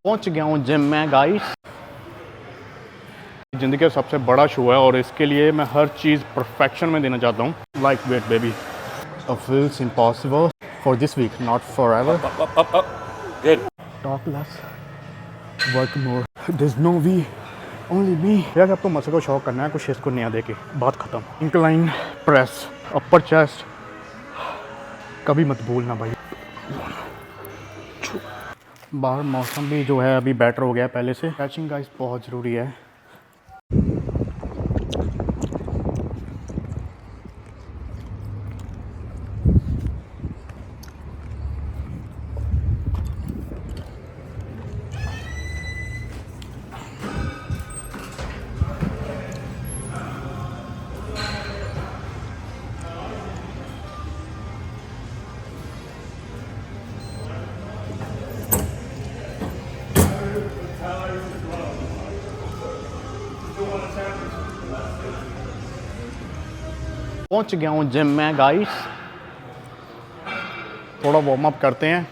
पहुंच गया हूँ जिम में गाइस। ज़िंदगी का सबसे बड़ा शो है और इसके लिए मैं हर चीज़ परफेक्शन में देना चाहता हूँ। Like weight baby, a feels impossible for this week, not forever. Good. Talk less, work more. There's no we, only me. यार आपको मसल को शौक करना है कुछ इसको नया देके, बात खत्म। इंक्लाइन प्रेस, अपर चेस्ट, कभी मत भूलना भाई। बाहर मौसम भी जो है अभी बेटर हो गया है पहले से। कैचिंग गाइस बहुत ज़रूरी है। पहुंच गया हूँ जिम में गाइस। थोड़ा वार्म अप करते हैं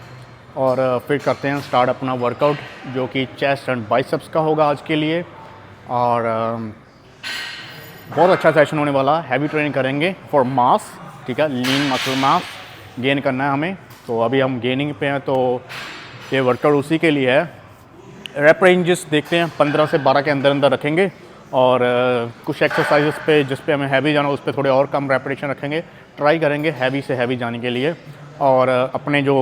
और फिर करते हैं स्टार्ट अपना वर्कआउट, जो कि चेस्ट एंड बाइसेप्स का होगा आज के लिए। और बहुत अच्छा सेशन होने वाला। हैवी ट्रेनिंग करेंगे फॉर मास, ठीक है, लीन मसल मास गेन करना है हमें। तो अभी हम गेनिंग पे हैं, तो ये वर्कआउट उसी के लिए है। रैप रेंजेस देखते हैं 15 से 12 के अंदर अंदर रखेंगे। और कुछ एक्सरसाइजेस पे जिस पे हमें हैवी जाना उस पे थोड़े और कम रेपिटेशन रखेंगे। ट्राई करेंगे हैवी से हैवी जाने के लिए। और अपने जो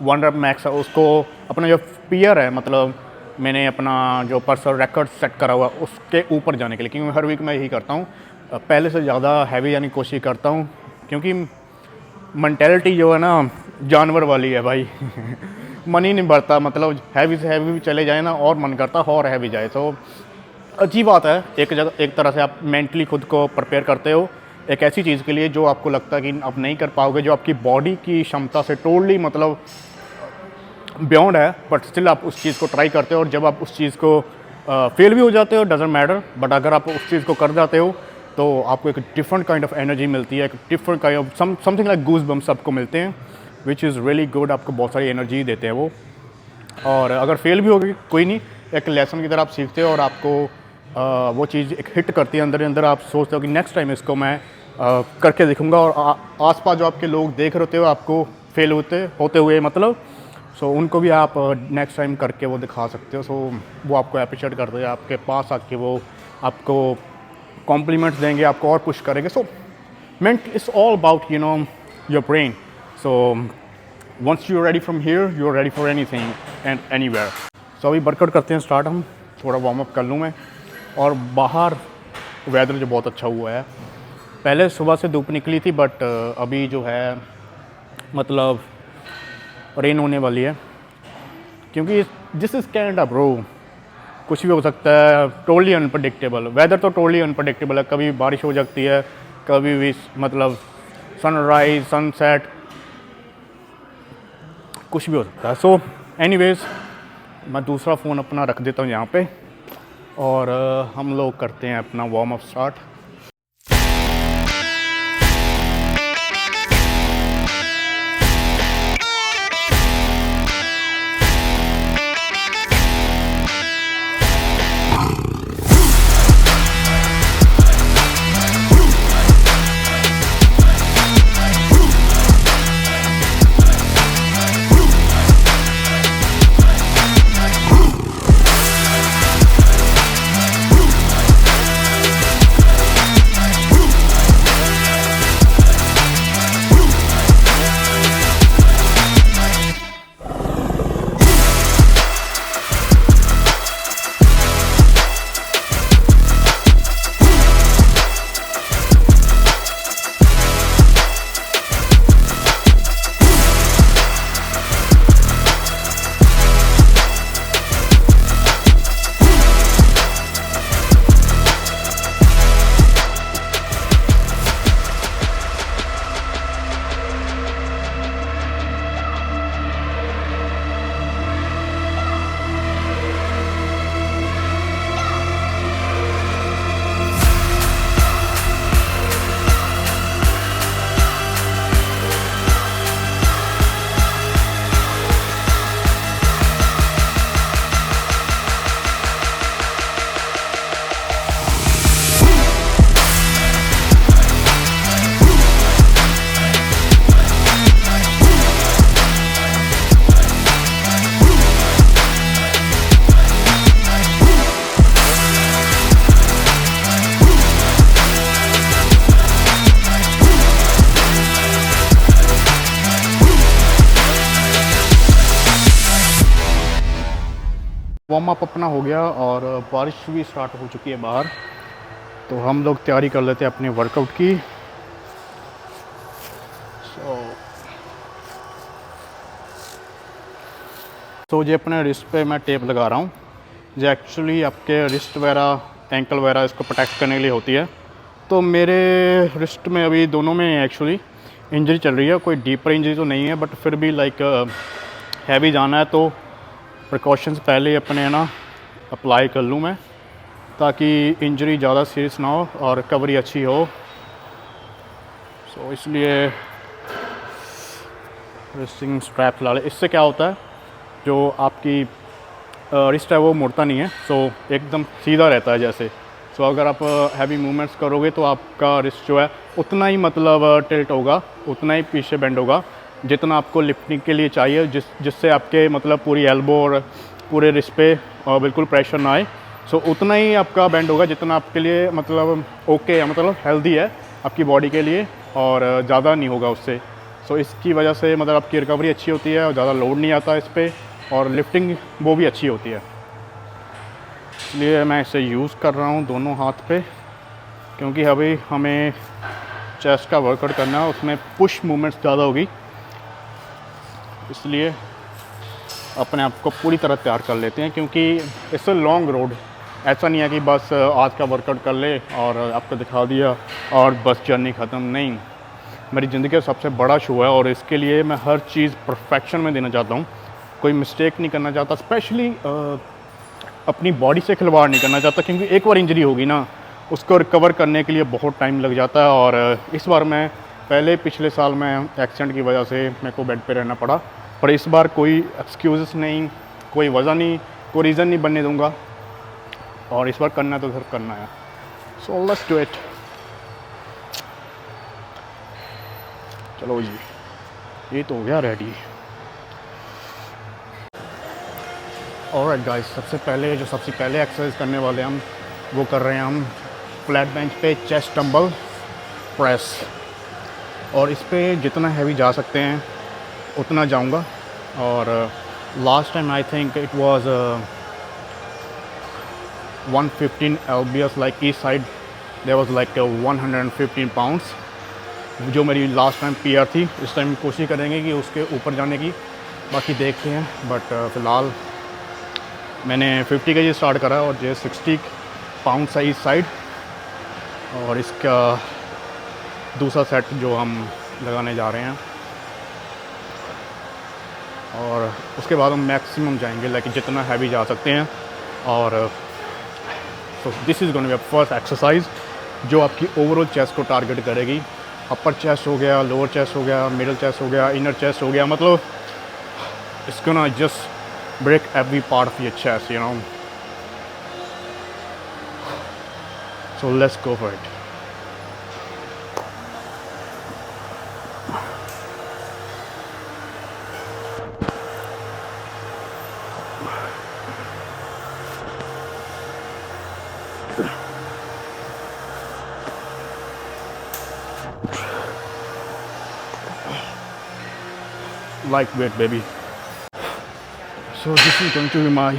1 रैप मैक्स है उसको, अपना जो पीयर है, मतलब मैंने अपना जो पर्सनल रिकॉर्ड सेट करा हुआ उसके ऊपर जाने के लिए, क्योंकि हर वीक मैं यही करता हूँ, पहले से ज़्यादा हैवी जाने की कोशिश करता हूँ। क्योंकि मेंटेलिटी जो है ना जानवर वाली है भाई। मन ही नहीं भरता, मतलब हैवी से हैवी भी चले जाए ना और मन करता और हैवी जाए। तो अच्छी बात है, एक तरह से आप मेंटली खुद को प्रिपेयर करते हो एक ऐसी चीज़ के लिए जो आपको लगता है कि आप नहीं कर पाओगे, जो आपकी बॉडी की क्षमता से टोटली मतलब बियॉन्ड है, बट स्टिल आप उस चीज़ को ट्राई करते हो। और जब आप उस चीज़ को फेल भी हो जाते हो, डजेंट मैटर, बट अगर आप उस चीज़ को कर जाते हो तो आपको एक डिफरेंट काइंड ऑफ एनर्जी मिलती है, एक different kind of something like goose bumps आपको मिलते हैं, विच इज़ रियली गुड। आपको बहुत सारी एनर्जी देते हैं वो। और अगर फेल भी होगी कोई नहीं, एक लेसन की तरह आप सीखते हो और आपको वो चीज़ एक हिट करती है अंदर ही अंदर। आप सोचते हो कि नेक्स्ट टाइम इसको मैं करके दिखूँगा। और आसपास जो आपके लोग देख रहे होते हो आपको फेल होते हुए, मतलब सो उनको भी आप नेक्स्ट टाइम करके वो दिखा सकते हो। सो वो आपको अप्रिशिएट करते हैं, आपके पास आके वो आपको कॉम्प्लीमेंट्स देंगे, आपको और पुश करेंगे। So meant it's all about your brain. So once you are ready from here, you are ready for anything and anywhere. So अभी वर्कआउट करते हैं स्टार्ट। हम थोड़ा वार्म अप कर लूँ मैं। और बाहर वेदर जो बहुत अच्छा हुआ है। पहले सुबह से धूप निकली थी, बट अभी जो है मतलब रेन होने वाली है, क्योंकि दिस इज़ कैनेडा ब्रो, कुछ भी हो सकता है। टोटली अनप्रडिक्टेबल वेदर, तो टोटली अनप्रडिक्टेबल है। कभी बारिश हो जाती है, कभी भी मतलब सनराइज सनसेट, कुछ भी हो सकता है। सो एनीवेज, मैं दूसरा फ़ोन अपना रख देता हूँ यहाँ पे और हम लोग करते हैं अपना warm up start. Warm up अपना हो गया और बारिश भी स्टार्ट हो चुकी है बाहर, तो हम लोग तैयारी कर लेते हैं अपने वर्कआउट की। सो ये अपने रिस्ट पे मैं टेप लगा रहा हूँ, जो एक्चुअली आपके रिस्ट वगैरह, एंकल वगैरह इसको प्रोटेक्ट करने के लिए होती है। तो मेरे रिस्ट में अभी दोनों में एक्चुअली इंजरी चल रही है, कोई डीपर इंजरी तो नहीं है, बट फिर भी लाइक हैवी जाना है तो प्रिकॉशंस पहले अपने ना अप्लाई कर लूँ मैं, ताकि इंजरी ज़्यादा सीरियस ना हो और रिकवरी अच्छी हो। सो इसलिए रिस्टिंग स्ट्रैप ला ले। इससे क्या होता है, जो आपकी रिस्ट है वो मुड़ता नहीं है, सो एकदम सीधा रहता है जैसे। सो अगर आप हैवी मूवमेंट्स करोगे तो आपका रिस्ट जो है उतना ही मतलब टिल्ट होगा, उतना ही पीछे बेंड होगा जितना आपको लिफ्टिंग के लिए चाहिए, जिससे आपके मतलब पूरी एल्बो और पूरे रिस्ट पे बिल्कुल प्रेशर ना आए। सो उतना ही आपका बेंड होगा जितना आपके लिए मतलब ओके है, मतलब हेल्दी है आपकी बॉडी के लिए, और ज़्यादा नहीं होगा उससे। सो इसकी वजह से मतलब आपकी रिकवरी अच्छी होती है और ज़्यादा लोड नहीं आता इस पर, और लिफ्टिंग वो भी अच्छी होती है। इसलिए मैं इसे यूज़ कर रहा हूँ दोनों हाथ पे, क्योंकि अभी हमें चेस्ट का वर्कआउट करना है, उसमें पुश मूवमेंट्स ज़्यादा होगी, इसलिए अपने आप को पूरी तरह तैयार कर लेते हैं। क्योंकि इट्स अ लॉन्ग रोड, ऐसा नहीं है कि बस आज का वर्कआउट कर ले और आपको दिखा दिया और बस जर्नी ख़त्म। नहीं, मेरी ज़िंदगी का सबसे बड़ा शो है और इसके लिए मैं हर चीज़ परफेक्शन में देना चाहता हूँ, कोई मिस्टेक नहीं करना चाहता, स्पेशली अपनी बॉडी से खिलवाड़ नहीं करना चाहता, क्योंकि एक बार इंजरी होगी ना, उसको रिकवर करने के लिए बहुत टाइम लग जाता है। और इस बार मैं पिछले साल में एक्सीडेंट की वजह से मेरे को बेड पे रहना पड़ा, पर इस बार कोई एक्सक्यूज़ नहीं, कोई वजह नहीं, कोई रीज़न नहीं बनने दूंगा, और इस बार करना है तो सिर्फ करना है। So let's do it. चलो जी, ये तो हो गया रेडी। ऑलराइट गाइस, सबसे पहले एक्सरसाइज करने वाले हम वो कर रहे हैं हम फ्लैट बेंच पे चेस्ट डंबल प्रेस, और इस पे जितना हैवी जा सकते हैं उतना जाऊंगा। और last time I think it was 115 lbs, like each side there was like 115 pounds, जो मेरी लास्ट टाइम पीआर थी। इस टाइम कोशिश करेंगे कि उसके ऊपर जाने की, बाकी देखते हैं। बट फ़िलहाल मैंने 50 kg स्टार्ट करा और जो 60 पाउंड ईच साइड, और इसका दूसरा सेट जो हम लगाने जा रहे हैं, और उसके बाद हम मैक्सिमम जाएंगे लाइक जितना हैवी जा सकते हैं। और so this is going to be first exercise जो आपकी ओवरऑल चेस्ट को टारगेट करेगी। अपर चेस्ट हो गया, लोअर चेस्ट हो गया, मिडल चेस्ट हो गया, इनर चेस्ट हो गया, मतलब it's gonna just break every part of your chest, you know. So let's go for it. Lightweight, baby. So this is going to be my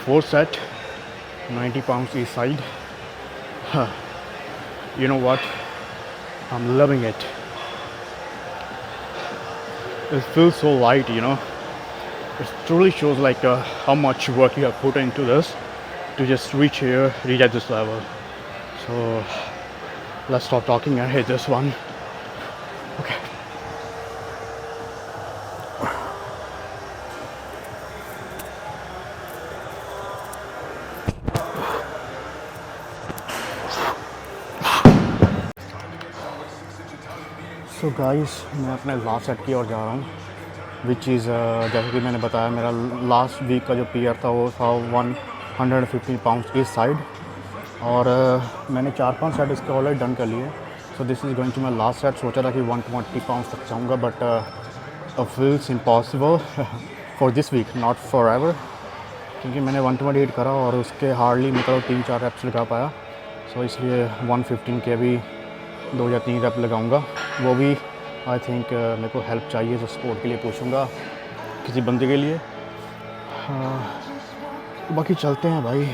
fourth set, 90 pounds each side. You know what? I'm loving it. It feels so light, you know. It truly shows like how much work you have put into this to just reach at this level. So let's stop talking and hit this one. Okay. So guys, मैं अपने last set की ओर जा रहा हूँ, which is जैसे कि मैंने बताया मेरा लास्ट वीक का जो पीआर था वो था 115 पाउंड्स इस साइड, और मैंने 4-5 सेट इसके ऑलरेडी डन कर लिए। So this is going to my last set. सोचा था कि 120 पाउंड्स तक जाऊँगा, but feels impossible for this week, not for ever, क्योंकि मैंने 128 करा और उसके हार्डली मतलब 3-4 रेप्स लगा पाया। सो इसलिए 115 के भी 2 या 3 रेप लगाऊंगा, वो भी आई थिंक मेरे को हेल्प चाहिए तो सपोर्ट के लिए पूछूंगा किसी बंदे के लिए। बाकी चलते हैं भाई,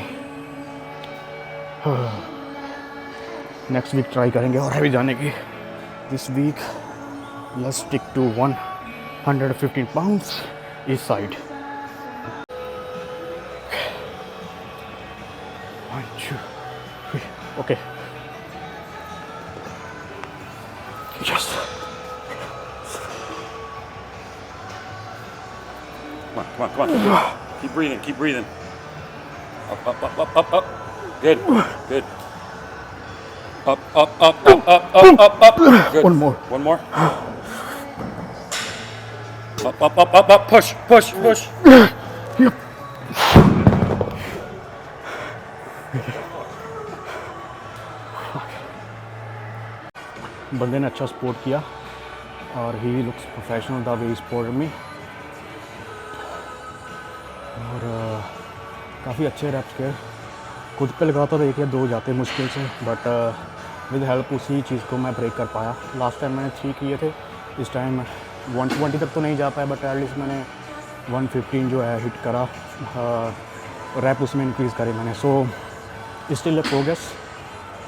नेक्स्ट वीक ट्राई करेंगे और हैवी जाने की। This week let's stick to 115 pounds each side. 1, 2, 3. Okay. Yes. Come on. Keep breathing. Up. Good. Up. Good. One more. Up. Push. Yep. बंदे ने अच्छा सपोर्ट किया और he looks professional the way support me, और काफ़ी अच्छे raps के खुद पे लगाता था, 1 या 2 जाते मुश्किल से, बट विद हेल्प उसी चीज़ को मैं ब्रेक कर पाया। लास्ट टाइम मैंने 3 किए थे, इस टाइम 120 तक तो नहीं जा पाया, बट एटलीस्ट मैंने 115 जो है हिट करा, रैप उसमें इंक्रीज़ करे मैंने। So still a progress.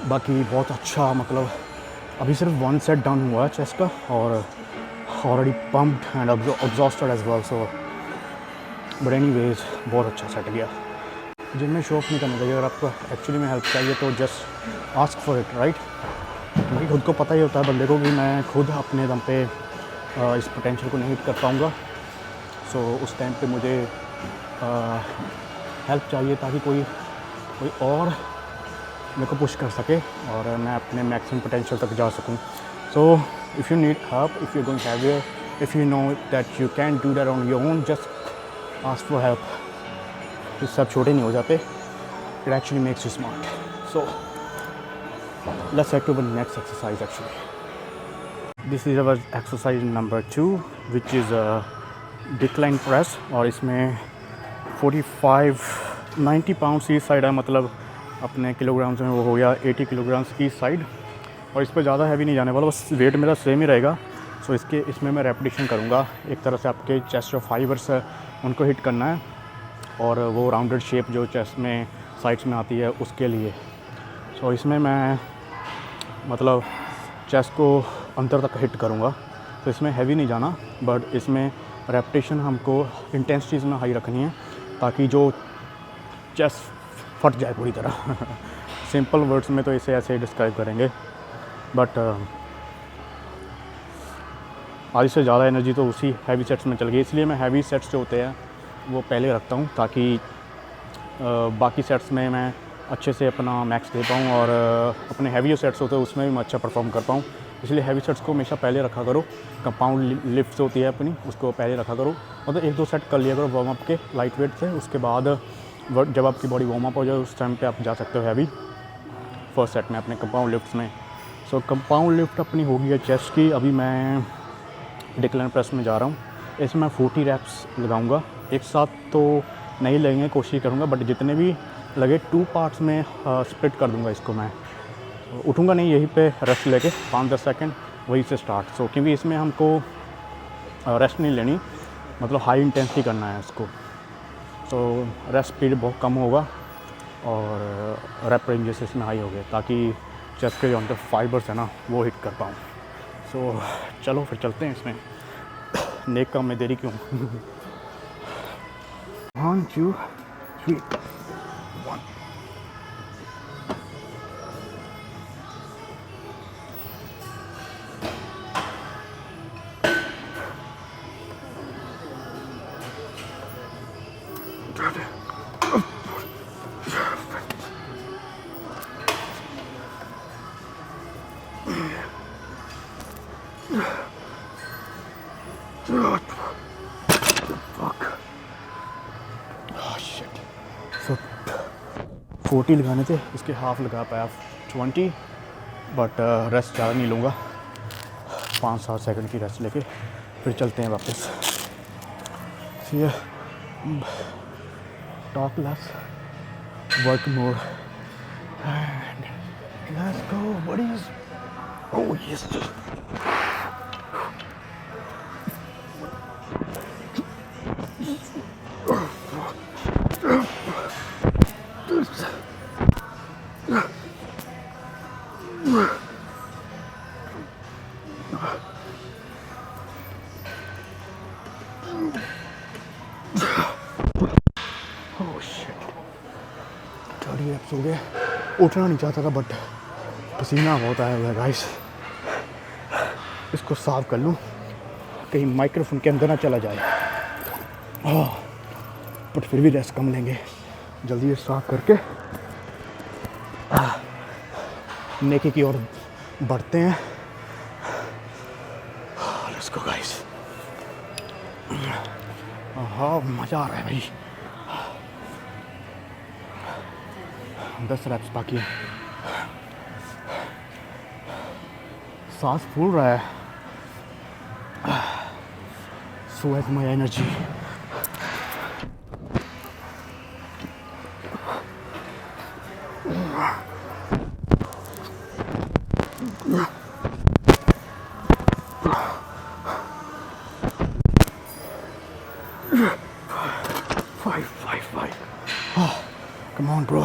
बाकी बहुत अच्छा, मतलब अभी सिर्फ 1 सेट डाउन हुआ है चेस्ट का, और already pumped and exhausted as well. So but anyways बहुत अच्छा सेट गया। जिम में शो ऑफ नहीं करना चाहिए, अगर आपको एक्चुअली में हेल्प चाहिए तो just ask for it, right. क्योंकि खुद को पता ही होता है बंदे को कि मैं खुद अपने दम पे इस पोटेंशियल को नहीं हिट कर पाऊँगा। सो उस टाइम पे मुझे हेल्प चाहिए ताकि कोई और मेरे को पुश कर सके और मैं अपने मैक्सिमम पोटेंशियल तक जा सकूं। So if you need help, if you going heavier, if you know that you can do that on your own, just ask for help. ये सब छोटे नहीं हो जाते, it actually makes you smart. So let's head to the next exercise. Actually this is our exercise number 2 which is decline press, और इसमें 90 pounds की side है, मतलब अपने किलोग्राम्स में वो हो गया 80 किलोग्राम्स की साइड, और इस पर ज़्यादा हैवी नहीं जाने वाला, बस वेट मेरा सेम ही रहेगा। सो इसमें मैं रेपिटेशन करूँगा। एक तरह से आपके चेस्ट जो फाइबर्स है उनको हिट करना है, और वो राउंडेड शेप जो चेस्ट में साइड्स में आती है उसके लिए। सो इसमें मैं मतलब चेस्ट को अंदर तक हिट करूँगा, तो इसमें हैवी नहीं जाना, बट इसमें रेपिटेशन हमको इंटेंसिटी में हाई रखनी है ताकि जो चेस्ट फट जाए पूरी तरह। सिंपल वर्ड्स में तो इसे ऐसे डिस्क्राइब करेंगे, बट आधी से ज़्यादा एनर्जी तो उसी हैवी सेट्स में चल गई, इसलिए मैं हैवी सेट्स जो होते हैं वो पहले रखता हूँ ताकि बाकी सेट्स में मैं अच्छे से अपना मैक्स दे पाऊँ, और अपने हैवी जो सेट्स होते हैं उसमें भी मैं अच्छा परफॉर्म कर पाऊँ। इसलिए हैवी सेट्स को हमेशा पहले रखा करो। कंपाउंड लिफ्ट्स होती है अपनी, उसको पहले रखा करो, मतलब 1-2 सेट कर लिया करो वार्म अप के लाइट वेट से। उसके बाद जब आपकी बॉडी वार्म अप हो जाए उस टाइम पे आप जा सकते हो हैवी फर्स्ट सेट में अपने कंपाउंड लिफ्ट्स में। सो कंपाउंड लिफ्ट अपनी होगी है चेस्ट की। अभी मैं डिक्लाइन प्रेस में जा रहा हूँ, इसमें मैं 40 रैप्स लगाऊंगा। एक साथ तो नहीं लगेंगे, कोशिश करूँगा, बट जितने भी लगे 2 पार्ट्स में स्प्लिट कर दूँगा इसको मैं। उठूँगा नहीं, यहीं पे रेस्ट लेके 5-10 सेकंड वहीं से स्टार्ट। सो क्योंकि इसमें हमको रेस्ट नहीं लेनी, मतलब हाई इंटेंसिटी करना है इसको। तो रेस्ट पीरियड बहुत कम होगा और रैप रेंजेस इसमें हाई हो गए, ताकि चेस्ट के जो अंदर फाइबर्स है ना वो हिट कर पाऊँ। सो चलो फिर चलते हैं इसमें, नेक काम में देरी क्यों। 1, 2, 3, 1। Fuck. Oh shit. So 40 लगाने थे, इसके हाफ लगा पाया 20, बट रेस्ट ज़्यादा नहीं लूँगा, 5-7 सेकंड की रेस्ट लेके फिर चलते हैं वापस। Talk less, work more, and let's go buddies. Oh yes. 40 reps हो गए। उठना नहीं चाहता था बट पसीना बहुत आया हुआ है गाइस। इसको साफ कर लूँ कहीं माइक्रोफोन के अंदर ना चला जाए, बट फिर भी रेस्ट कम लेंगे। जल्दी ये साफ करके नेकी की ओर बढ़ते हैं। Let's go guys. हाँ मज़ा आ रहा है भाई। 10 रैप्स बाकी है। सांस फूल रहा है। So has my energy. Five. Oh, come on, bro.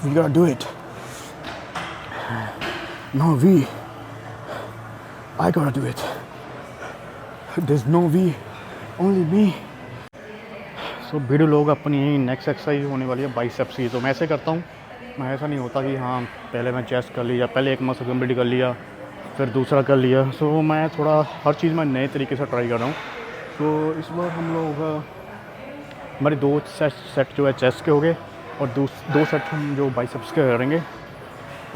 We gotta do it. No we. I gotta do it. There's no we, only me. So video लोग अपनी नेक्स्ट एक्सरसाइज होने वाली है बाइसेप्स की। तो मैं ऐसे करता हूँ, मैं ऐसा नहीं होता कि हाँ पहले मैं चेस्ट कर लिया, पहले एक मसल कंप्लीट कर लिया फिर दूसरा कर लिया। सो मैं थोड़ा हर चीज़ मैं नए तरीके से ट्राई कर रहा हूँ। तो इस बार हम लोग हमारे 2 सेट जो है चेस्ट के हो गए और 2 सेट हम जो बाइसेप्स के करेंगे।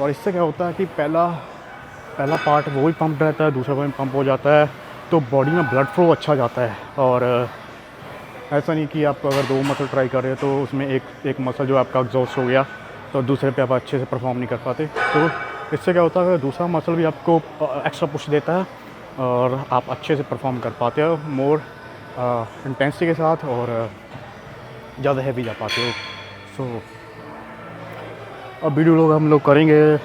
और इससे क्या होता है कि पहला पार्ट वो ही पंप रहता है, दूसरा पार्ट पंप हो जाता है, तो बॉडी में ब्लड फ्लो अच्छा जाता है। और ऐसा नहीं कि आप अगर 2 मसल ट्राई कर रहे हो तो उसमें एक मसल जो आपका एग्जॉस्ट हो गया तो दूसरे पे आप अच्छे से परफॉर्म नहीं कर पाते। तो इससे क्या होता है कि दूसरा मसल भी आपको एक्स्ट्रा पुश देता है और आप अच्छे से परफॉर्म कर पाते हो मोर इंटेंसिटी के साथ और ज़्यादा हैवी जा पाते हो। सो अब वीडियो लोग हम लोग करेंगे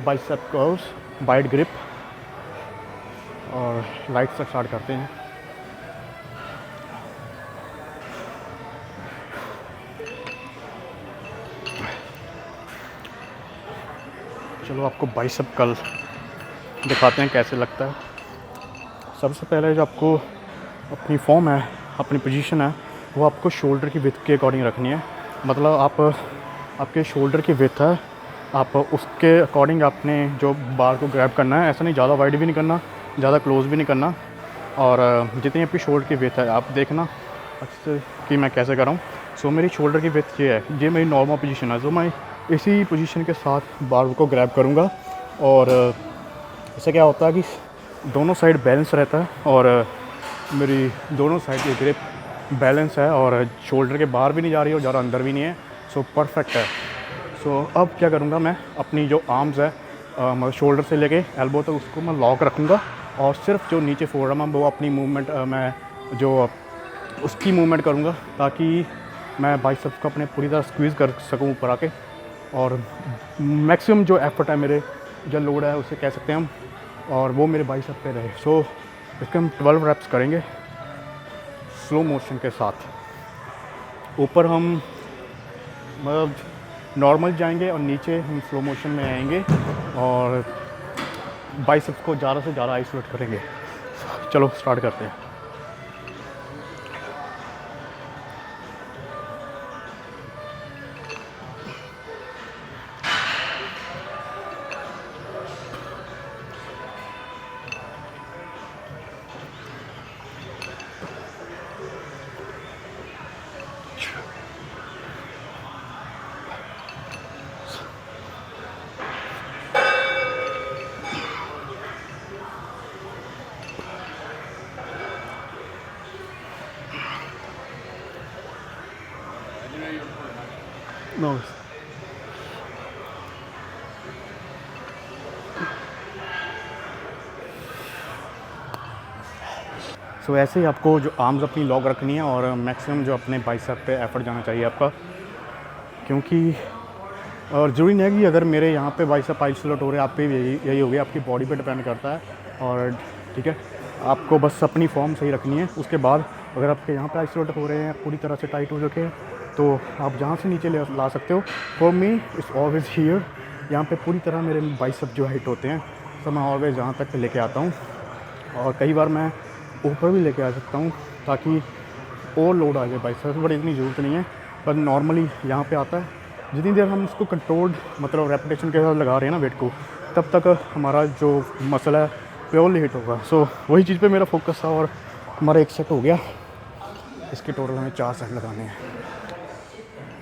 बाइसेप कर्ल्स, वाइड ग्रिप, और लाइट से स्टार्ट करते हैं। चलो आपको बाइसेप कर्ल दिखाते हैं कैसे लगता है। सबसे पहले जो आपको अपनी फॉर्म है, अपनी पोजीशन है, वो आपको शोल्डर की विड्थ के अकॉर्डिंग रखनी है। मतलब आपके शोल्डर की विड्थ है, आप उसके अकॉर्डिंग आपने जो बार को ग्रैब करना है। ऐसा नहीं ज़्यादा वाइड भी नहीं करना, ज़्यादा क्लोज भी नहीं करना। और जितनी आपकी शोल्डर की विड्थ है आप देखना अच्छे कि मैं कैसे कर रहा हूँ। सो मेरी शोल्डर की विड्थ ये है, ये मेरी नॉर्मल पोजीशन है। तो मैं इसी पोजीशन के साथ बार को ग्रैब करूँगा और इससे क्या होता है कि दोनों साइड बैलेंस रहता है और मेरी दोनों साइड की ग्रिप बैलेंस है और शोल्डर के बाहर भी नहीं जा रही है और ज़्यादा अंदर भी नहीं है। सो परफेक्ट है। सो अब क्या करूँगा, मैं अपनी जो आर्म्स है मतलब शोल्डर से लेके एल्बो तक उसको मैं लॉक रखूँगा और सिर्फ जो नीचे फोरआर्म है वो अपनी मूवमेंट मैं जो उसकी मूवमेंट करूँगा ताकि मैं बाइसेप्स को अपने पूरी तरह स्क्वीज़ कर सकूँ ऊपर आके। और मैक्सिमम जो एफर्ट है मेरे, जो लोड है उसे कह सकते हैं हम, और वो मेरे बाइसेप पे रहे। सो इसके हम 12 रैप्स करेंगे स्लो मोशन के साथ। ऊपर हम मतलब नॉर्मल जाएंगे और नीचे हम स्लो मोशन में आएंगे और बाइसेप्स को ज़्यादा से ज़्यादा आइसोलेट करेंगे। चलो स्टार्ट करते हैं। No. सो ऐसे ही आपको जो आर्म्स अपनी लॉक रखनी है और मैक्सिमम जो अपने बाइसेप पे एफर्ट जाना चाहिए आपका, क्योंकि और ज़रूरी नहीं है कि अगर मेरे यहाँ पे बाइसेप आइसोलेट हो रहे हैं आप पे भी यही हो गया, आपकी बॉडी पे डिपेंड करता है। और ठीक है, आपको बस अपनी फॉर्म सही रखनी है। उसके बाद अगर आपके यहाँ पे आइसोलेट हो रहे हैं, पूरी तरह से टाइट हो चुके हैं, तो आप जहाँ से नीचे ला सकते हो। For me it's always here, यहाँ पे पूरी तरह मेरे बाइसेप जो हाइट होते हैं, तो मैं ऑलवेज यहाँ तक लेके आता हूँ और कई बार मैं ऊपर भी लेके आ सकता हूँ ताकि और लोड आ जाए बाइसेप्स, बट इतनी ज़रूरत नहीं है, पर नॉर्मली यहाँ पे आता है। जितनी देर हम इसको कंट्रोल्ड मतलब रेपिटेशन के साथ लगा रहे हैं ना वेट को, तब तक हमारा जो मसल है प्योरली हिट होगा। सो वही चीज़ पे मेरा फोकस था और हमारा एक सेट हो गया। इसके टोटल हमें 4 सेट लगाने हैं,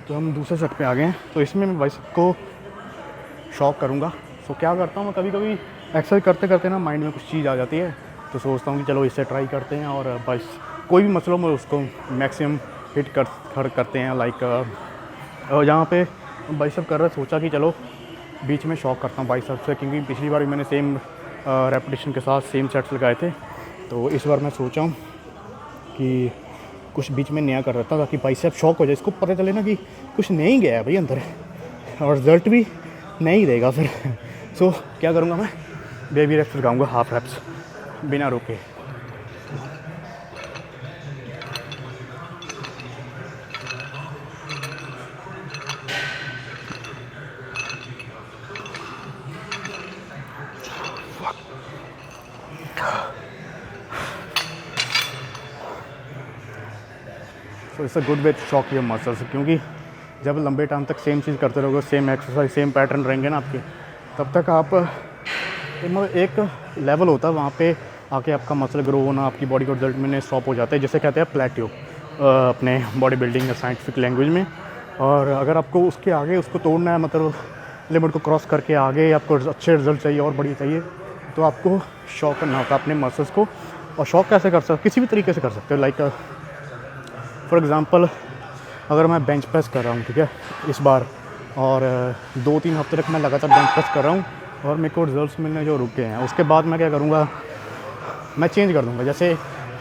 तो हम दूसरे सेट पे आ गए हैं। तो इसमें मैं बाइसेप को शॉक करूँगा। सो क्या करता हूँ मैं, कभी कभी एक्सरसाइज करते करते ना माइंड में कुछ चीज़ आ जाती है, तो सोचता हूँ कि चलो इससे ट्राई करते हैं और बस कोई भी मसलों में उसको मैक्सिमम हिट करते हैं। लाइक यहाँ पे बाइसेप कर रहा सोचा कि चलो बीच में शॉक करता हूँ बाइसेप से, क्योंकि पिछली बार भी मैंने सेम रेपिटेशन के साथ सेम सेट्स लगाए थे। तो इस बार मैं सोचा हूँ कि कुछ बीच में नया कर रहा था ताकि बाइसेप शॉक हो जाए, इसको पता चले ना कि कुछ नया ही गया है भाई अंदर, और रिजल्ट भी नहीं ही देगा फिर। सो क्या करूँगा मैं, बेबी रेप्स लगाऊंगा, हाफ रेप्स बिना रुके। So it's a good way to shock your muscles, क्योंकि जब लंबे टाइम तक सेम चीज़ करते रहोगे, सेम एक्सरसाइज सेम पैटर्न रहेंगे ना आपके, तब तक आप एक लेवल होता है वहाँ पे आके आपका मसल ग्रो होना, आपकी बॉडी का रिजल्ट में स्टॉप हो जाता है, जैसे कहते हैं प्लेट्यू अपने बॉडी बिल्डिंग या साइंटिफिक लैंग्वेज में। और अगर आपको उसके आगे उसको तोड़ना है, मतलब लिमिट को क्रॉस करके आगे आपको अच्छे रिजल्ट चाहिए और बढ़िया चाहिए, तो आपको शॉक करना होता है अपने मसल्स को। और शॉक कैसे कर सकते हो, किसी भी तरीके से कर सकते हो। लाइक फॉर एग्ज़ाम्पल अगर मैं बेंच प्रेस कर रहा हूँ, ठीक है, इस बार, और 2-3 हफ्ते तक मैं लगातार बेंच प्रेस कर रहा हूँ और मेरे को रिजल्ट्स मिलने जो रुक गए हैं, उसके बाद मैं क्या करूँगा, मैं चेंज कर दूँगा। जैसे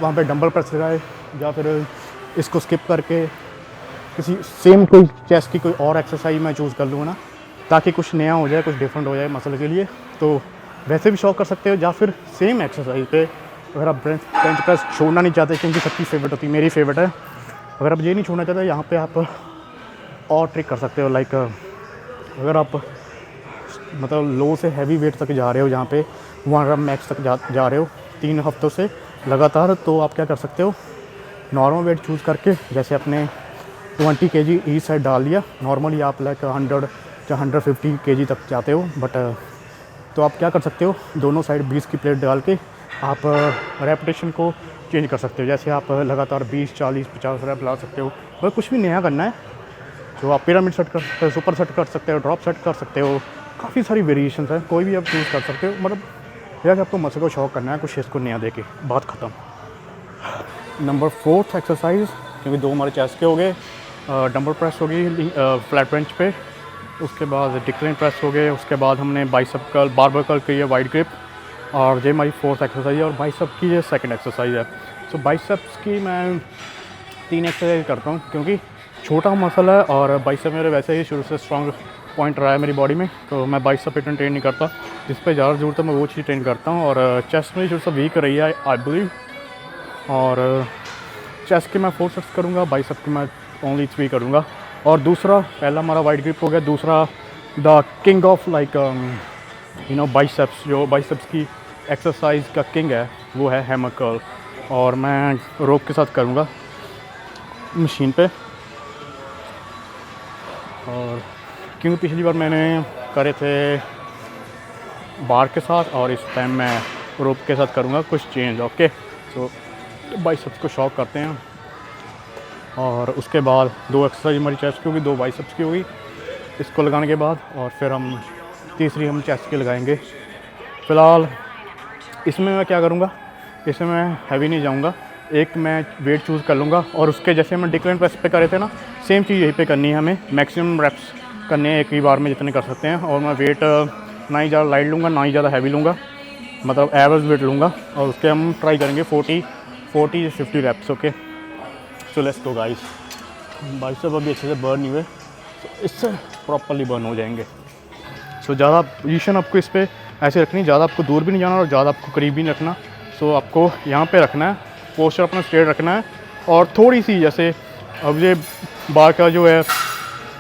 वहाँ पे डंबल प्रेस लगाए, या फिर इसको स्किप करके किसी सेम कोई चेस्ट की कोई और एक्सरसाइज मैं चूज़ कर लूँगा ना, ताकि कुछ नया हो जाए, कुछ डिफरेंट हो जाए मसल के लिए। तो वैसे भी शॉक कर सकते हो, या फिर सेम एक्सरसाइज पे अगर आप बेंच प्रेस छोड़ना नहीं चाहते, क्योंकि सबकी फेवरेट होती है, मेरी फेवरेट है, अगर आप ये नहीं छोड़ना चाहते, यहाँ पे आप और ट्रिक कर सकते हो। लाइक अगर आप मतलब लो से हैवी वेट तक जा रहे हो, जहाँ पे 1 रप मैक्स तक जा रहे हो 3 हफ्तों से लगातार, तो आप क्या कर सकते हो, नॉर्मल वेट चूज़ करके, जैसे अपने 20 kg ईच साइड डाल दिया। नॉर्मली आप लाइक 100 या 150 kg तक जाते हो, बट तो आप क्या कर सकते हो, दोनों साइड 20 की प्लेट डाल के आप रेपिटेशन को चेंज कर सकते हो। जैसे आप लगातार 20, 40, 50 रैप ला सकते हो। बस कुछ भी नया करना है, तो आप पिरामिड सेट कर सकते हो, सुपर सेट कर सकते हो, ड्रॉप सेट कर सकते हो, काफ़ी सारी वेरिएशंस हैं, कोई भी आप चूज़ कर सकते हो। मतलब यह कि आपको मसल को शॉक करना है, कुछ इसको नया देके, बात ख़त्म। नंबर 4th एक्सरसाइज, क्योंकि 2 हमारे चेस्ट के हो गए, डंबल प्रेस हो गई फ्लैट बेंच पे, उसके बाद डिक्लाइन प्रेस हो गए, उसके बाद हमने बाइसेप कर्ल, बारबेल कर्ल की है वाइड ग्रिप, और ये हमारी 4th एक्सरसाइज है, और बाइसेप की ये 2nd एक्सरसाइज है। सो बाइसेप्स की मैं 3 एक्सरसाइज करता हूँ, क्योंकि छोटा मसल है और बाइसेप मेरे वैसे ही शुरू से स्ट्रॉन्ग पॉइंट रहा है मेरी बॉडी में, तो मैं बाइसेप इतना ट्रेन नहीं करता, जिस पे ज़्यादा ज़रूरत है मैं वो चीज़ ट्रेन करता हूँ। और चेस्ट में शुरू से वीक रही है आई बिलीव, और चेस्ट के मैं 4 सेट्स करूँगा, बाइसेप के मैं ओनली 3 करूँगा। और दूसरा, पहला हमारा वाइड ग्रिप हो गया, दूसरा the king of like you know biceps, जो बाइसेप्स की एक्सरसाइज का किंग है वो है हैमर कर्ल, और मैं रोप के साथ करूँगा मशीन पे। और क्योंकि पिछली बार मैंने करे थे बार के साथ, और इस टाइम मैं रोप के साथ करूँगा कुछ चेंज। ओके, सो बाइसेप्स को शॉक करते हैं, और उसके बाद 2 एक्सरसाइज हमारी चेस्ट की होगी, 2 बाइसेप्स की होगी इसको लगाने के बाद, और फिर हम तीसरी हम चेस्ट की लगाएंगे। फ़िलहाल इसमें मैं क्या करूँगा, इसमें मैं हैवी नहीं जाऊँगा, एक मैं वेट चूज़ कर लूँगा, और उसके जैसे हम डिक्लाइन प्रेस पे करे थे ना, सेम चीज़ यहीं पे करनी है हमें, मैक्सिमम रेप्स करने हैं एक ही बार में जितने कर सकते हैं। और मैं वेट ना ही ज़्यादा लाइट लूँगा, ना ही ज़्यादा हैवी लूँगा, मतलब एवरेज वेट लूँगा, और उसके हम ट्राई करेंगे 40 या 50 reps. Okay, so let's go guys. Bicep अभी अच्छे से बर्न नहीं हुए, तो इससे प्रॉपरली बर्न हो जाएंगे। सो ज़्यादा पोजीशन आपको इस पर ऐसे रखनी, ज़्यादा आपको दूर भी नहीं जाना और ज़्यादा आपको करीब भी नहीं रखना। सो आपको यहाँ पे रखना है, पोस्चर अपना स्ट्रेट रखना है, और थोड़ी सी जैसे अब ये बार का जो है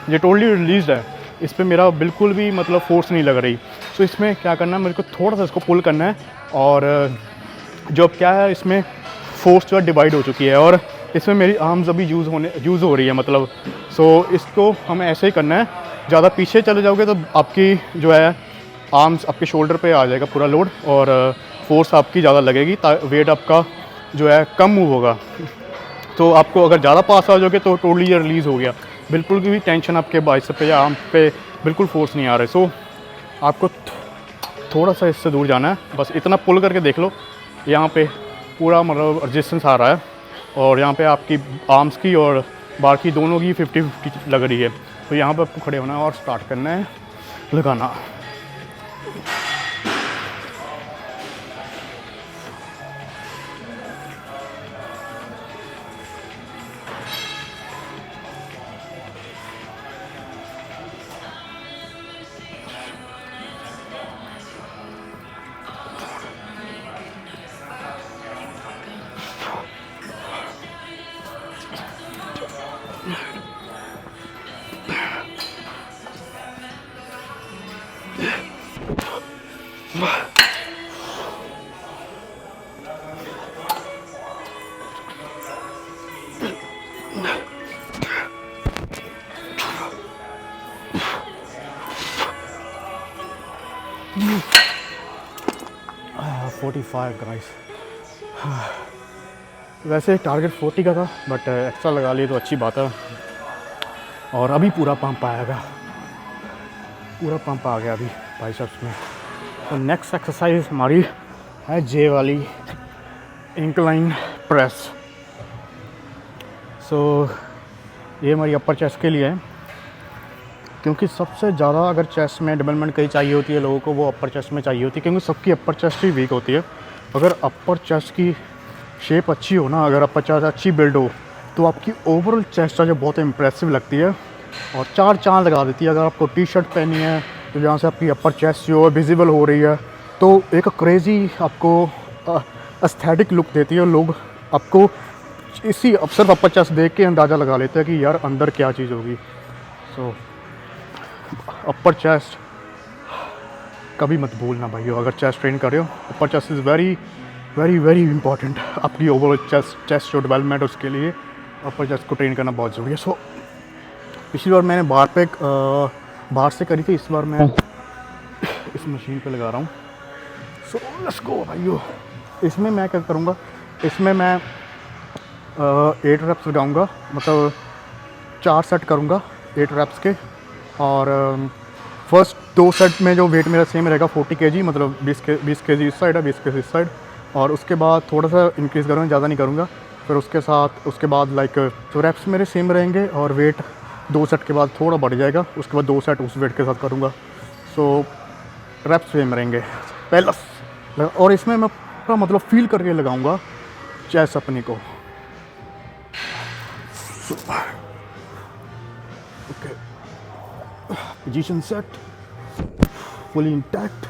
ये टोटली रिलीज है, इस पर मेरा बिल्कुल भी मतलब फोर्स नहीं लग रही। सो इसमें क्या करना है, मेरे को थोड़ा सा इसको पुल करना है, और जो अब क्या है इसमें फोर्स जो है डिवाइड हो चुकी है, और इसमें मेरी आर्म्स अभी यूज़ हो रही है मतलब। सो इसको हमें ऐसे ही करना है। ज़्यादा पीछे चले जाओगे तो आपकी जो है आर्म्स आपके शोल्डर पे आ जाएगा पूरा लोड, और फोर्स आपकी ज़्यादा लगेगी, वेट आपका जो है कम मूव होगा। तो आपको अगर ज़्यादा पास आ जाओगे तो टोटली ये रिलीज़ हो गया, बिल्कुल भी टेंशन आपके बाइसेप पे या आर्म पे बिल्कुल फोर्स नहीं आ रहा है। सो आपको थोड़ा सा इससे दूर जाना है, बस इतना पुल करके देख लो, यहाँ पे पूरा मतलब रेजिस्टेंस आ रहा है, और यहाँ पे आपकी आर्म्स की और बार की दोनों की 50-50 लग रही है। तो यहाँ पे आपको खड़े होना है और स्टार्ट करना है लगाना। Ah, 45 guys. वैसे टारगेट 40 का था, बट एक्स्ट्रा लगा लिए तो अच्छी बात है। और अभी पूरा पंप आएगा, पूरा पंप आ गया अभी बाइसेप्स में। तो नेक्स्ट एक्सरसाइज हमारी है जे वाली इंक्लाइन प्रेस। सो ये हमारी अपर चेस्ट के लिए है, क्योंकि सबसे ज़्यादा अगर चेस्ट में डेवलपमेंट कहीं चाहिए होती है लोगों को, वो अपर चेस्ट में चाहिए होती है, क्योंकि सबकी अपर चेस्ट ही वीक होती है। अगर अपर चेस्ट की शेप अच्छी हो ना, अगर अपर चेस्ट अच्छी बिल्ड हो, तो आपकी ओवरऑल चेस्ट जो बहुत इंप्रेसिव लगती है और चार चांद लगा देती है। अगर आपको टी शर्ट पहनी है तो जहाँ से आपकी अपर चेस्ट जो है विजिबल हो रही है, तो एक क्रेज़ी आपको एस्थेटिक लुक देती है। लोग आपको इसी सिर्फ अपर चेस्ट देख के अंदाज़ा लगा लेते हैं कि यार अंदर क्या चीज़ होगी। सो अपर चेस्ट कभी मत भूलना भाइयों, अगर चेस्ट ट्रेन कर रहे हो। अपर chest is very very very important. आपकी ओवरऑल चेस्ट जो डेवलपमेंट है उसके लिए अपर चेस्ट को ट्रेन करना बहुत ज़रूरी है। सो पिछली बार मैंने बाहर से करी थी, इस बार मैं इस मशीन पे लगा रहा हूँ। सो लेट्स गो भाइयों। इसमें मैं क्या करूँगा, इसमें मैं 8 रेप्स लगाऊँगा, मतलब 4 सेट करूँगा 8 रेप्स के। और फर्स्ट 2 सेट में जो वेट मेरा सेम रहेगा 40 kg, मतलब 20 kg इस साइड है, 20 kg इस साइड। और उसके बाद थोड़ा सा इंक्रीज़ करूँगा, ज़्यादा नहीं करूँगा। फिर उसके बाद लाइक तो रेप्स मेरे सेम रहेंगे और वेट 2 सेट के बाद थोड़ा बढ़ जाएगा। उसके बाद 2 सेट उस वेट के साथ करूँगा। सो रेप्स सेम रहेंगे पहला। और इसमें मैं पूरा मतलब फील करके लगाऊँगा चेस्ट अपनी को। Okay, position set, fully intact.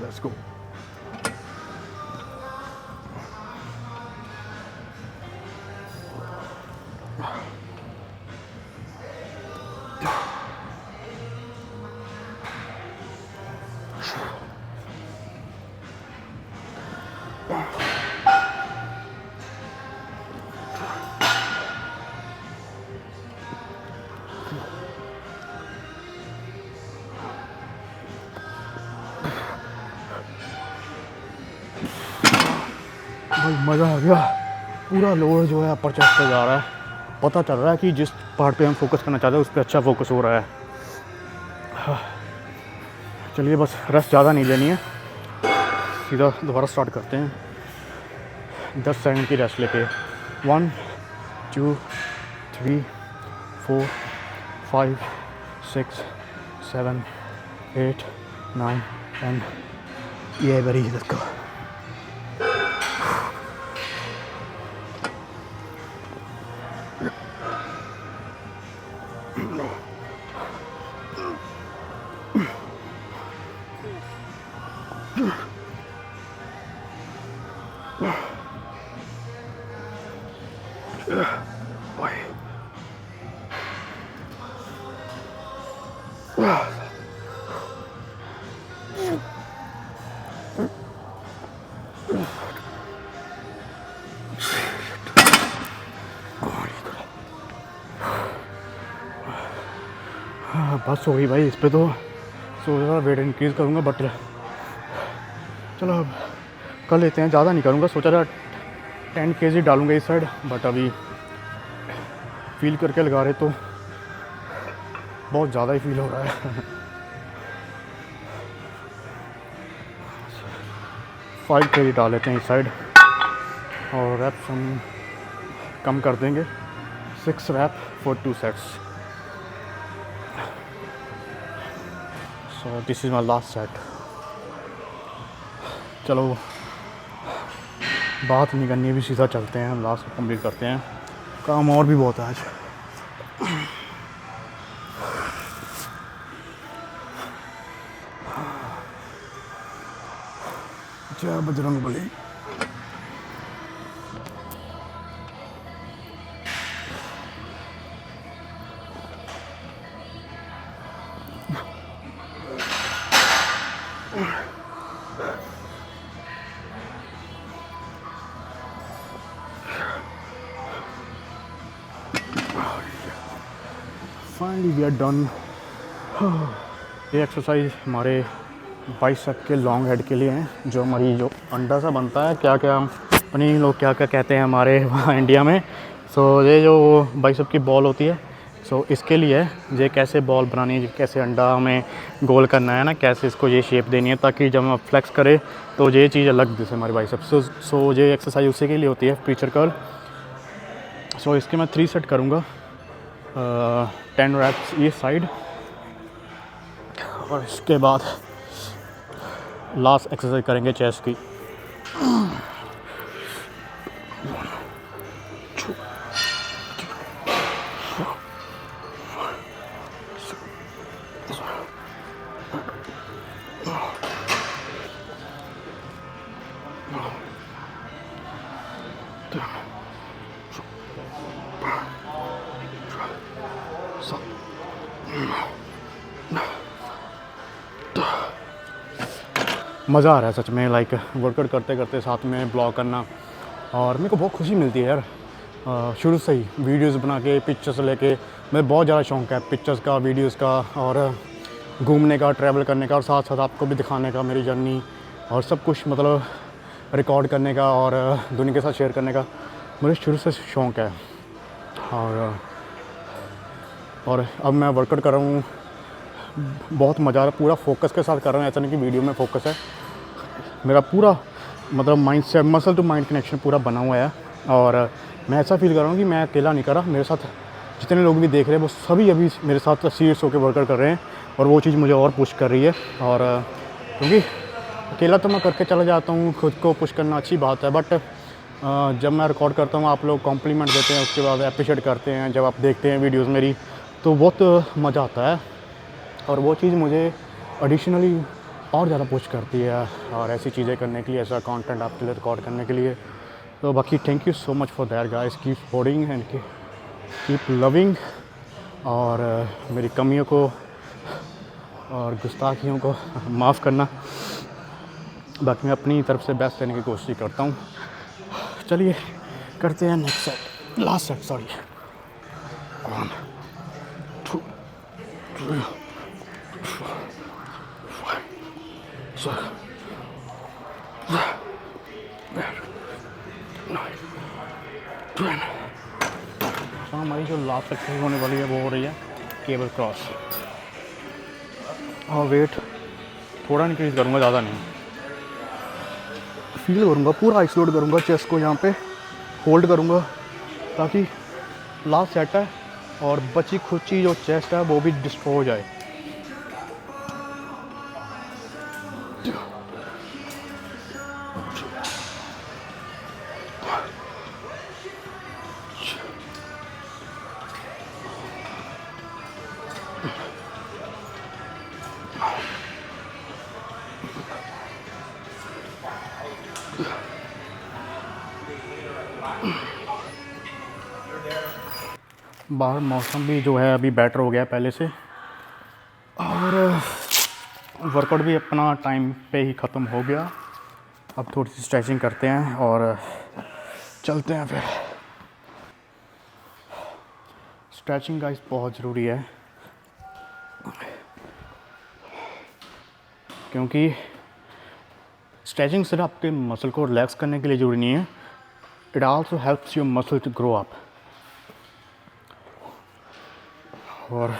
Let's go. भाई मज़ा आ गया। पूरा लोड जो है अपर चेस्ट पे जा रहा है। पता चल रहा है कि जिस पार्ट पे हम फोकस करना चाहते हैं उस पर अच्छा फोकस हो रहा है। चलिए बस रेस्ट ज़्यादा नहीं लेनी है, सीधा दोबारा स्टार्ट करते हैं। 10 सेकंड की रेस्ट लेके 1 2 3 4 5 6 7 8 9 10। ये वेरी लेट्स गो। बस हो गई भाई इस पे तो। सो ज़रा वेट इंक्रीज़ करूँगा, बट चलो अब कर लेते हैं। ज़्यादा नहीं करूँगा, सोचा था 10 kg डालूँगा इस साइड, बट अभी फील करके लगा रहे तो बहुत ज़्यादा ही फील हो रहा है। 5 kg डाल लेते हैं इस साइड और रैप्स हम कम कर देंगे। 6 rap for 2 sets. So this is my last set. चलो बात नहीं करनी, भी सीधा चलते हैं, हम लास्ट कंप्लीट करते हैं। काम और भी बहुत है आज। जय Bajrangbali. Finally we are done. ये एक्सरसाइज हमारे बाइसेप के लॉन्ग हेड के लिए हैं, जो हमारी जो अंडा सा बनता है, क्या क्या पनीर लोग क्या क्या कहते हैं हमारे वहाँ इंडिया में। सो ये जो बाइसेप की बॉल होती है, सो इसके लिए ये कैसे बॉल बनानी है, कैसे अंडा हमें गोल करना है ना, कैसे इसको ये शेप देनी है ताकि जब हम फ्लेक्स करें तो ये चीज़ अलग जैसे हमारी बाइसेप। सो ये एक्सरसाइज उसी के लिए होती है, फीचर कर्ल। सो इसके मैं 3 सेट करूँगा, 10 रैप्स ये साइड, और इसके बाद लास्ट एक्सरसाइज करेंगे चेस्ट की। मज़ा आ रहा है सच में, लाइक वर्कआउट करते करते साथ में ब्लॉग करना, और मेरे को बहुत खुशी मिलती है यार। शुरू से ही वीडियोस बना के, पिक्चर्स लेके, मैं बहुत ज़्यादा शौक़ है पिक्चर्स का, वीडियोस का, और घूमने का, ट्रैवल करने का, और साथ साथ आपको भी दिखाने का मेरी जर्नी और सब कुछ, मतलब रिकॉर्ड करने का और दुनिया के साथ शेयर करने का मुझे शुरू से शौक़ है। और अब मैं वर्कआउट कर रहा हूँ, बहुत मज़ा आ रहा है, पूरा फोकस के साथ कर रहा हूँ। ऐसा नहीं कि वीडियो में फोकस है, मेरा पूरा मतलब माइंड से मसल टू माइंड कनेक्शन पूरा बना हुआ है। और मैं ऐसा फील कर रहा हूँ कि मैं अकेला नहीं कर रहा, मेरे साथ जितने लोग भी देख रहे हैं वो सभी अभी मेरे साथ सीरियस होकर वर्कआउट कर रहे हैं, और वो चीज़ मुझे और पुश कर रही है। और क्योंकि अकेला तो मैं करके चला जाता हूँ, खुद को पुश करना अच्छी बात है, बट जब मैं रिकॉर्ड करता हूँ आप लोग कॉम्प्लीमेंट देते हैं, उसके बाद अप्रिशिएट करते हैं, जब आप देखते हैं वीडियोज़ मेरी, तो बहुत मज़ा आता है, और वो चीज़ मुझे एडिशनली और ज़्यादा पुश करती है और ऐसी चीज़ें करने के लिए, ऐसा कंटेंट आपके लिए रिकॉर्ड करने के लिए। तो बाकी thank you so much for that guys, keep supporting and keep loving, और मेरी कमियों को और गुस्ताखियों को माफ़ करना। बाकी मैं अपनी तरफ से बेस्ट देने की कोशिश करता हूँ। चलिए करते हैं next set, last set, sorry. 1 2 3 4 5 6 7 8 9 10। हमारी जो लास्ट एक्सरसाइज होने वाली है वो हो रही है केबल क्रॉस, और वेट थोड़ा इंक्रीज़ करूँगा, ज़्यादा नहीं। फील करूँगा, पूरा आइसोलेट करूँगा चेस्ट को, यहाँ पे होल्ड करूँगा ताकि लास्ट सेट है और बची खुची जो चेस्ट है वो भी डिस्ट्रॉय हो जाए। बाहर मौसम भी जो है अभी बेटर हो गया पहले से, और वर्कआउट भी अपना टाइम पे ही ख़त्म हो गया। अब थोड़ी सी स्ट्रेचिंग करते हैं और चलते हैं फिर। स्ट्रेचिंग गाइस बहुत ज़रूरी है। क्योंकि स्ट्रेचिंग सिर्फ आपके मसल को रिलैक्स करने के लिए ज़रूरी नहीं है, it also helps your muscle to grow up. और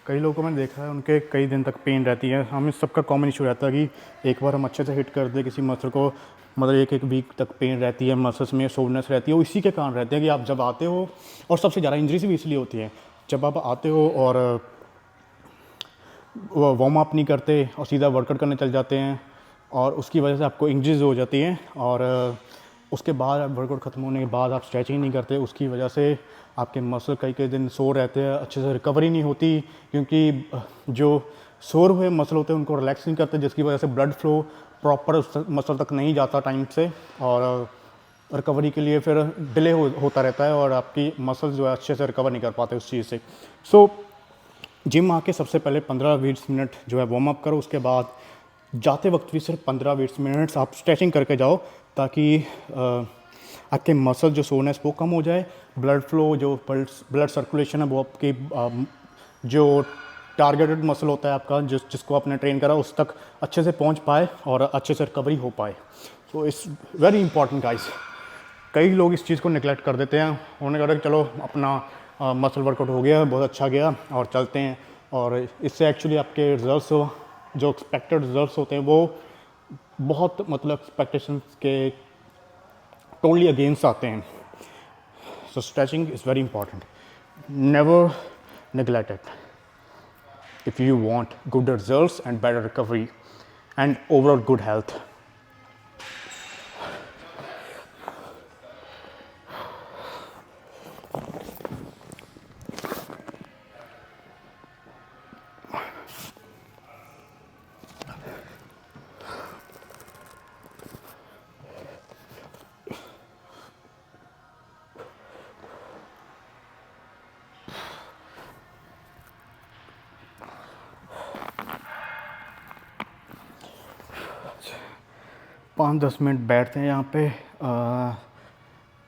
कई लोगों को मैंने देखा है उनके कई दिन तक पेन रहती है। हमें सबका कॉमन इशू रहता है कि एक बार हम अच्छे से हिट कर दें किसी मसल को, मतलब एक वीक तक पेन रहती है, मसल्स में सोरनेस रहती है। वो इसी के कारण रहते हैं कि आप जब आते हो, और सबसे ज़्यादा इंजरीज भी इसलिए होती है जब आप आते हो और वार्म अप नहीं करते और सीधा वर्कआउट करने चल जाते हैं, और उसकी वजह से आपको इंजरीज हो जाती हैं। और उसके बाद वर्कआउट ख़त्म होने के बाद आप स्ट्रेचिंग नहीं करते, उसकी वजह से आपके मसल कई दिन सोर रहते हैं, अच्छे से रिकवरी नहीं होती, क्योंकि जो सोर हुए मसल होते हैं उनको रिलैक्स नहीं करते, जिसकी वजह से ब्लड फ्लो प्रॉपर उस मसल तक नहीं जाता टाइम से, और रिकवरी के लिए फिर डिले होता रहता है और आपकी मसल्स जो है अच्छे से रिकवर नहीं कर पाते उस चीज़ से। सो जिम आके सबसे पहले 15-20 मिनट जो है वार्म अप करो, उसके बाद जाते वक्त भी सिर्फ 15-20 मिनट्स आप स्ट्रेचिंग करके जाओ, ताकि आपके मसल जो सोरनेस वो कम हो जाए, ब्लड फ्लो जो ब्लड सर्कुलेशन है वो आपके जो टारगेटेड मसल होता है आपका, जिसको आपने ट्रेन करा उस तक अच्छे से पहुंच पाए और अच्छे से रिकवरी हो पाए। So it's very important guys. कई लोग इस चीज़ को निगलेक्ट कर देते हैं, उन्होंने कहा कि चलो अपना मसल वर्कआउट हो गया, बहुत अच्छा गया और चलते हैं, और इससे एक्चुअली आपके रिजल्ट्स जो एक्सपेक्टेड रिजल्ट्स होते हैं वो बहुत मतलब एक्सपेक्टेशंस के टोटली अगेंस्ट आते हैं। So stretching is very important, never neglect it if you want good results and better recovery and overall good health. पाँच 10 मिनट बैठते हैं यहाँ पे,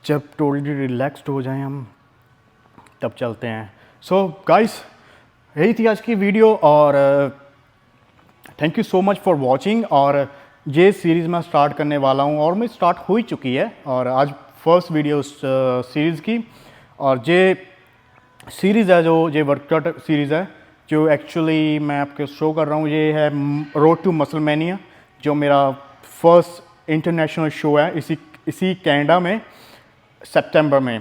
जब टोटली रिलैक्स्ड हो जाएं हम तब चलते हैं। सो गाइस, यही थी आज की वीडियो, और thank you so much for watching. और ये सीरीज़ मैं स्टार्ट करने वाला हूँ, और मैं स्टार्ट हो ही चुकी है, और आज फर्स्ट वीडियो सीरीज़ की। और ये सीरीज़ है जो ये वर्कआउट सीरीज़ है जो एक्चुअली मैं आपको शो कर रहा हूँ, ये है रोड टू मसल मैनिया, जो मेरा फर्स्ट इंटरनेशनल शो है इसी कनाडा में सितंबर में।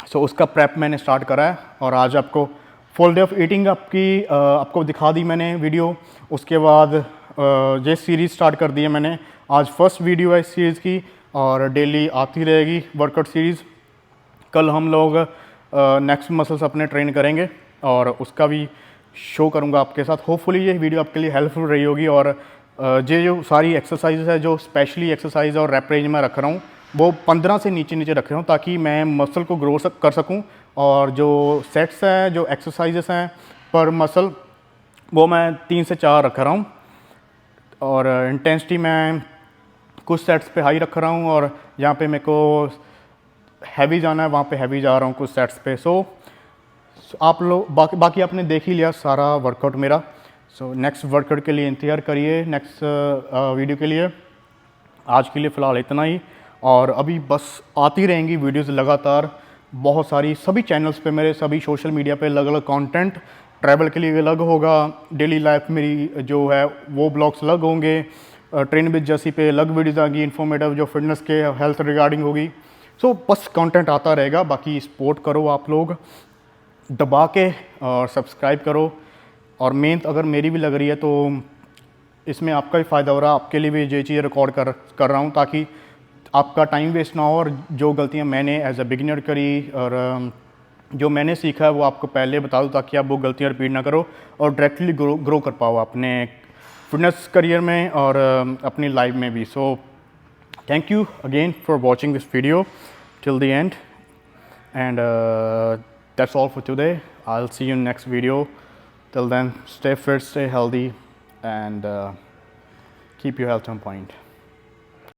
सो उसका प्रेप मैंने स्टार्ट करा है, और आज आपको फुल डे ऑफ ईटिंग आपको दिखा दी मैंने वीडियो। उसके बाद ये सीरीज़ स्टार्ट कर दी है मैंने, आज फर्स्ट वीडियो है इस सीरीज़ की, और डेली आती रहेगी वर्कआउट सीरीज़। कल हम लोग नेक्स्ट मसल्स अपने ट्रेन करेंगे, और उसका भी शो करूँगा आपके साथ। होपफुली ये वीडियो आपके लिए हेल्पफुल रही होगी। और ये जो सारी एक्सरसाइज है, जो स्पेशली एक्सरसाइज और रैप रेंज में रख रहा हूँ, वो 15 से नीचे रख रहा हूँ, ताकि मैं मसल को ग्रो कर सकूँ। और जो सेट्स हैं, जो एक्सरसाइजेस हैं पर मसल, वो मैं 3 से 4 रख रहा हूँ, और इंटेंसिटी मैं कुछ सेट्स पे हाई रख रहा हूँ, और जहाँ पे मेरे को हैवी जाना है वहाँ पे हैवी जा रहा हूँ कुछ सेट्स पे। सो आप लोग बाकी आपने देख ही लिया सारा वर्कआउट मेरा। सो नेक्स्ट वर्कआउट के लिए इंतज़ार करिए, नेक्स्ट वीडियो के लिए। आज के लिए फ़िलहाल इतना ही, और अभी बस आती रहेंगी वीडियोस लगातार, बहुत सारी, सभी चैनल्स पे, मेरे सभी सोशल मीडिया पे अलग अलग कंटेंट। ट्रैवल के लिए अलग होगा, डेली लाइफ मेरी जो है वो ब्लॉग्स अलग होंगे, ट्रेन विद जैसी पे अलग वीडियोज़ आएंगी, इन्फॉर्मेटिव जो फिटनेस के हेल्थ रिगार्डिंग होगी। सो बस कंटेंट आता रहेगा। बाकी सपोर्ट करो आप लोग दबा के, और सब्सक्राइब करो। और मेहनत अगर मेरी भी लग रही है तो इसमें आपका भी फ़ायदा हो रहा है, आपके लिए भी ये चीज़ रिकॉर्ड कर रहा हूँ, ताकि आपका टाइम वेस्ट ना हो, और जो गलतियाँ मैंने एज ए बिगिनर करी और जो मैंने सीखा है वो आपको पहले बता दूँ, ताकि आप वो गलतियाँ रिपीट ना करो और डायरेक्टली ग्रो कर पाओ अपने फिटनेस करियर में और अपनी लाइफ में भी। So thank you again for watching this video till the end, and that's all for today. I'll see you in next video. Till then, stay fit, stay healthy, and keep your health on point.